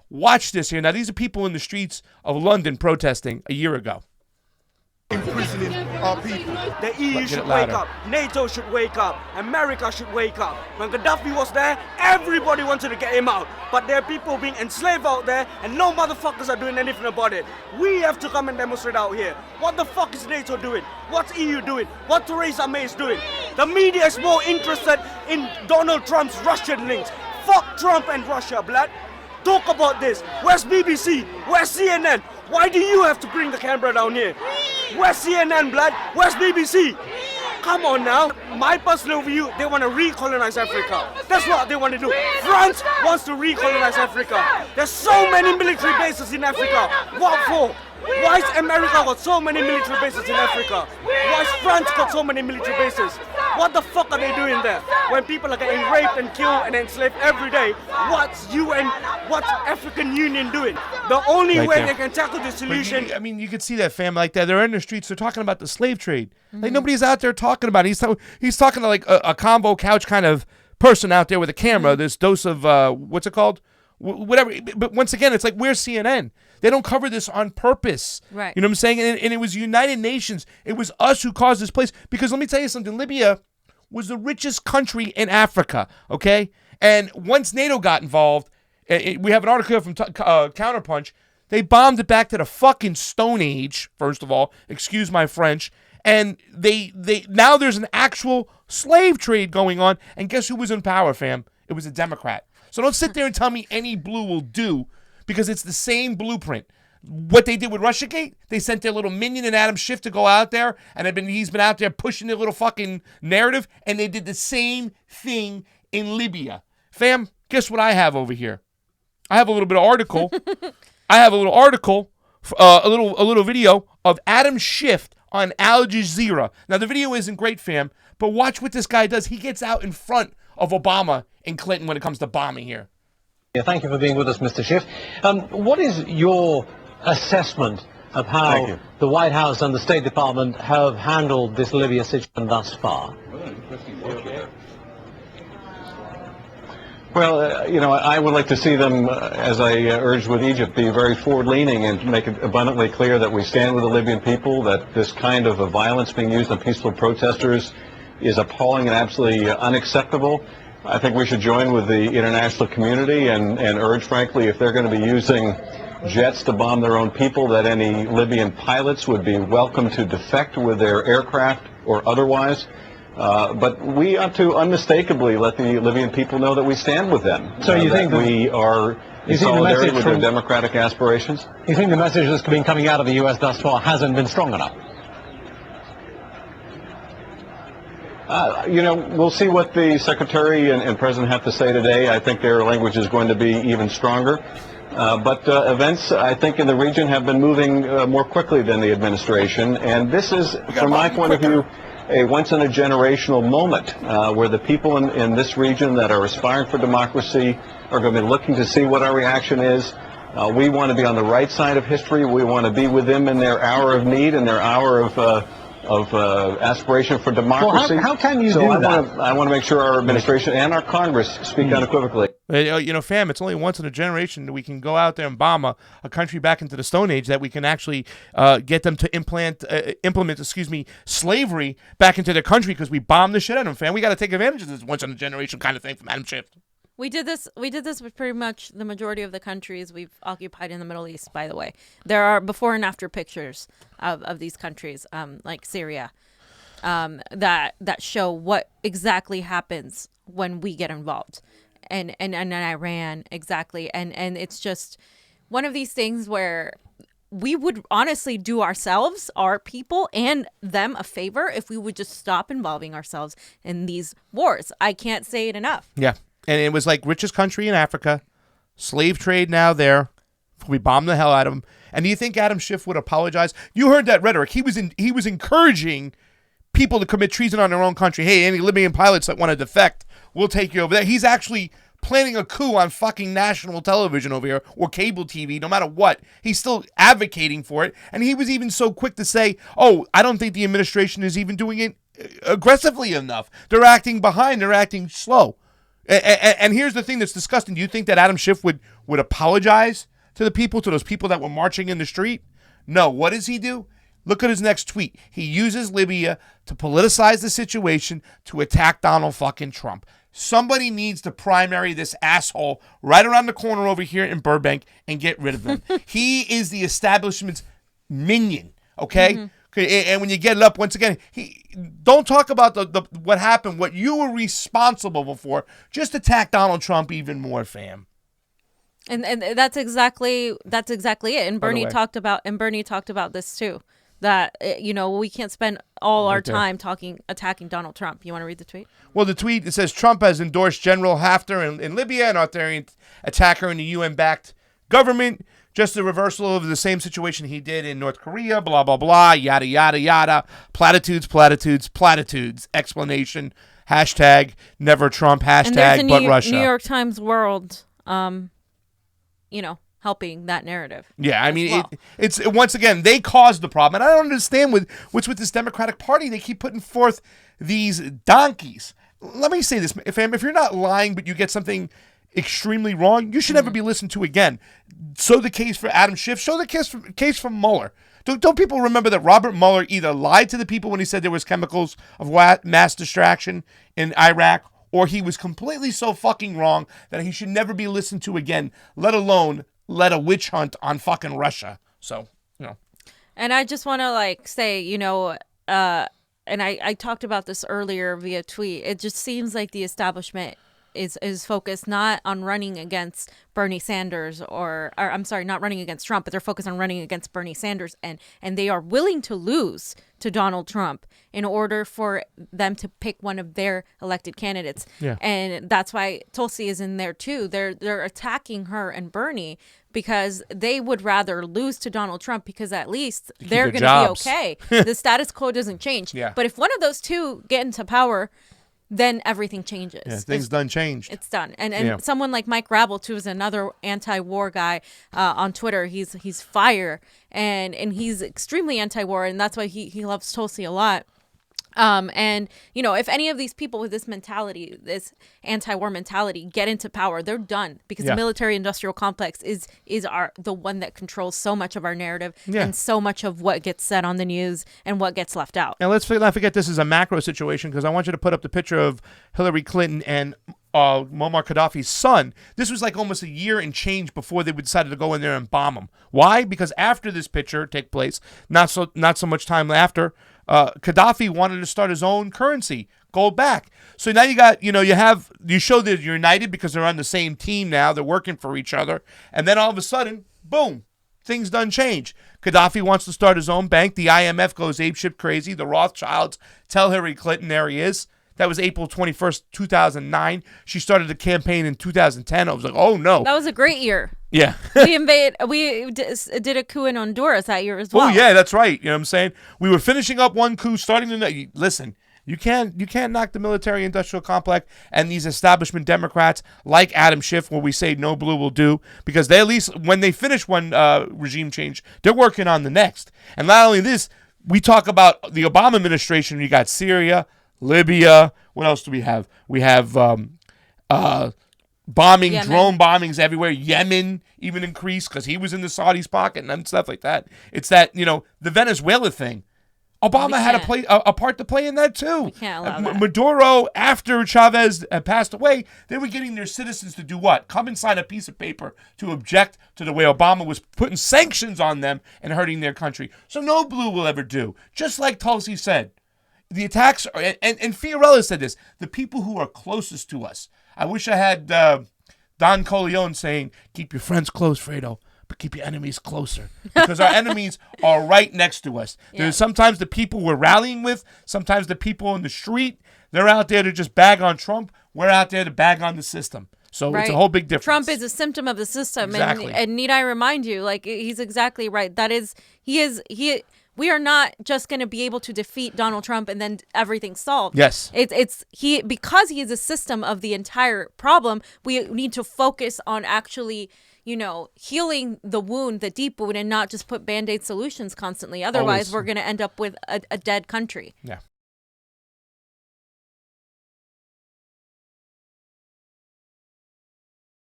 Watch this here. Now, these are people in the streets of London protesting a year ago. Imprisoning our people. The EU should wake up. NATO should wake up. America should wake up. When Gaddafi was there, everybody wanted to get him out. But there are people being enslaved out there and no motherfuckers are doing anything about it. We have to come and demonstrate out here. What the fuck is NATO doing? What's EU doing? What Theresa May is doing? The media is more interested in Donald Trump's Russian links. Fuck Trump and Russia, blood. Talk about this. Where's BBC? Where's CNN? Why do you have to bring the camera down here? Where's CNN, blood? Where's BBC? Come on now. My personal view, they want to recolonize Africa. That's what they want to do. France wants to recolonize Africa. There's so many military bases in Africa. What for? Why is America got so many military bases in Africa? Why is France got so many military bases? What the fuck are they doing there? When people are getting raped and killed and enslaved every day, what's African Union doing? The only way they can tackle the solution... you can see that, fam. Like that, they're in the streets. They're talking about the slave trade. Like nobody's out there talking about it. He's talking to like a CONVO couch kind of person out there with a camera. This dose of what's it called? Whatever. But once again, it's like, where's CNN? They don't cover this on purpose. Right. You know what I'm saying? And it was United Nations. It was us who caused this place. Because let me tell you something. Libya was the richest country in Africa, okay? And once NATO got involved, we have an article from Counterpunch. They bombed it back to the fucking Stone Age, first of all. Excuse my French. And they now there's an actual slave trade going on. And guess who was in power, fam? It was a Democrat. So don't sit there and tell me any blue will do, because it's the same blueprint. What they did with Russiagate, they sent their little minion and Adam Schiff to go out there, and he's been out there pushing their little fucking narrative, and they did the same thing in Libya. Fam, guess what I have over here? I have a little bit of article. I have a little article, a little video of Adam Schiff on Al Jazeera. Now, the video isn't great, fam, but watch what this guy does. He gets out in front of Obama and Clinton when it comes to bombing here. Thank you for being with us, Mr. Schiff. What is your assessment of how the White House and the State Department have handled this Libya situation thus far? Well, I would like to see them, as I urged with Egypt, be very forward-leaning and make it abundantly clear that we stand with the Libyan people, that this kind of violence being used on peaceful protesters is appalling and absolutely unacceptable. I think we should join with the international community and urge, frankly, if they're going to be using jets to bomb their own people, that any Libyan pilots would be welcome to defect with their aircraft or otherwise. But we ought to unmistakably let the Libyan people know that we stand with them. So you think that we are in solidarity with their democratic aspirations? You think the message that's been coming out of the U.S. thus far hasn't been strong enough? We'll see what the Secretary and President have to say today. I think their language is going to be even stronger. But events, I think, in the region have been moving more quickly than the administration. And this is, from my point of view, a once-in-a-generational moment where the people in this region that are aspiring for democracy are going to be looking to see what our reaction is. We want to be on the right side of history. We want to be with them in their hour of need and their hour of aspiration for democracy. Well, how can you do that? I want to make sure our administration and our Congress speak unequivocally. Fam, it's only once in a generation that we can go out there and bomb a country back into the Stone Age, that we can actually get them to implement slavery back into their country, because we bombed the shit out of them, fam. We got to take advantage of this once in a generation kind of thing from Adam Schiff. We did this with pretty much the majority of the countries we've occupied in the Middle East, by the way. There are before and after pictures of these countries, like Syria, that show what exactly happens when we get involved. And Iran, exactly. And it's just one of these things where we would honestly do ourselves, our people, and them a favor if we would just stop involving ourselves in these wars. I can't say it enough. Yeah. And it was like richest country in Africa, slave trade now there. We bombed the hell out of them. And do you think Adam Schiff would apologize? You heard that rhetoric. He was encouraging people to commit treason on their own country. Hey, any Libyan pilots that want to defect, we'll take you over there. He's actually planning a coup on fucking national television over here, or cable TV, no matter what. He's still advocating for it. And he was even so quick to say, oh, I don't think the administration is even doing it aggressively enough. They're acting behind. They're acting slow. And here's the thing that's disgusting. Do you think that Adam Schiff would would apologize to the people, to those people that were marching in the street. No, what does he do? Look at his next tweet. He uses Libya to politicize the situation to attack Donald fucking Trump. Somebody needs to primary this asshole right around the corner over here in Burbank and get rid of him. He is the establishment's minion, okay? And when you get it up, once again, don't talk about the what happened, what you were responsible for. Just attack Donald Trump even more, fam. And that's exactly it. And Bernie talked about this too. That we can't spend all our time attacking Donald Trump. You want to read the tweet? Well, the tweet, it says Trump has endorsed General Haftar in Libya, an authoritarian attacker in the UN-backed government. Just the reversal of the same situation he did in North Korea. Blah blah blah. Yada yada yada. Platitudes, platitudes, platitudes. Explanation. Hashtag never Trump. Hashtag but Russia. New York Times World. Helping that narrative. Yeah, I mean, it's once again, they caused the problem. And I don't understand what's with this Democratic Party. They keep putting forth these donkeys. Let me say this, fam. If you're not lying, but you get something extremely wrong, you should never be listened to again. So the case for Adam Schiff. Show the case for Mueller. Don't people remember that Robert Mueller either lied to the people when he said there was chemicals of mass distraction in Iraq, or he was completely so fucking wrong that he should never be listened to again, let alone led a witch hunt on fucking Russia. So, And I just want to say, and I talked about this earlier via tweet. It just seems like the establishment is focused not on running against Bernie Sanders or I'm sorry, not running against Trump, but they're focused on running against Bernie Sanders, and they are willing to lose to Donald Trump in order for them to pick one of their elected candidates. Yeah. And that's why Tulsi is in there too. They're attacking her and Bernie because they would rather lose to Donald Trump because at least they're going to be okay. The status quo doesn't change. Yeah. But if one of those two get into power, then everything changes. Yeah, things done changed. It's done. And someone like Mike Rabel, too, is another anti-war guy on Twitter. He's fire, and he's extremely anti-war, and that's why he loves Tulsi a lot. And if any of these people with this mentality, this anti-war mentality, get into power, they're done because the military-industrial complex is the one that controls so much of our narrative and so much of what gets said on the news and what gets left out. And let's not forget this is a macro situation, because I want you to put up the picture of Hillary Clinton and Muammar Gaddafi's son. This was like almost a year and change before they decided to go in there and bomb him. Why? Because after this picture took place, not so much time after, Gaddafi wanted to start his own currency, gold back. So now you show that you're united because they're on the same team now. They're working for each other. And then all of a sudden, boom, things done change. Gaddafi wants to start his own bank. The IMF goes apeshit crazy. The Rothschilds tell Hillary Clinton there he is. That was April 21st, 2009. She started the campaign in 2010. I was like, oh, no. That was a great year. Yeah. We did a coup in Honduras that year as well. Oh, yeah, that's right. You know what I'm saying? We were finishing up one coup, starting the next. Listen, you can't knock the military-industrial complex and these establishment Democrats like Adam Schiff, where we say no blue will do, because they, at least when they finish one regime change, they're working on the next. And not only this, we talk about the Obama administration. You got Syria, Libya. What else do we have? We have drone bombings everywhere. Yemen even increased because he was in the Saudis' pocket and stuff like that. It's that, the Venezuela thing. Obama had a part to play in that too. We can't allow that. Maduro, after Chavez had passed away, they were getting their citizens to do what? Come and sign a piece of paper to object to the way Obama was putting sanctions on them and hurting their country. So no blue will ever do. Just like Tulsi said. The attacks, and Fiorella said this, the people who are closest to us. I wish I had Don Corleone saying, keep your friends close, Fredo, but keep your enemies closer. Because our enemies are right next to us. Yeah. There's sometimes the people we're rallying with, sometimes the people in the street, they're out there to just bag on Trump. We're out there to bag on the system. So It's a whole big difference. Trump is a symptom of the system. Exactly. And need I remind you, he's exactly right. We are not just going to be able to defeat Donald Trump and then everything's solved. Yes. Because he is a system of the entire problem, we need to focus on actually, healing the wound, the deep wound, and not just put Band-Aid solutions constantly. Otherwise, we're going to end up with a dead country. Yeah.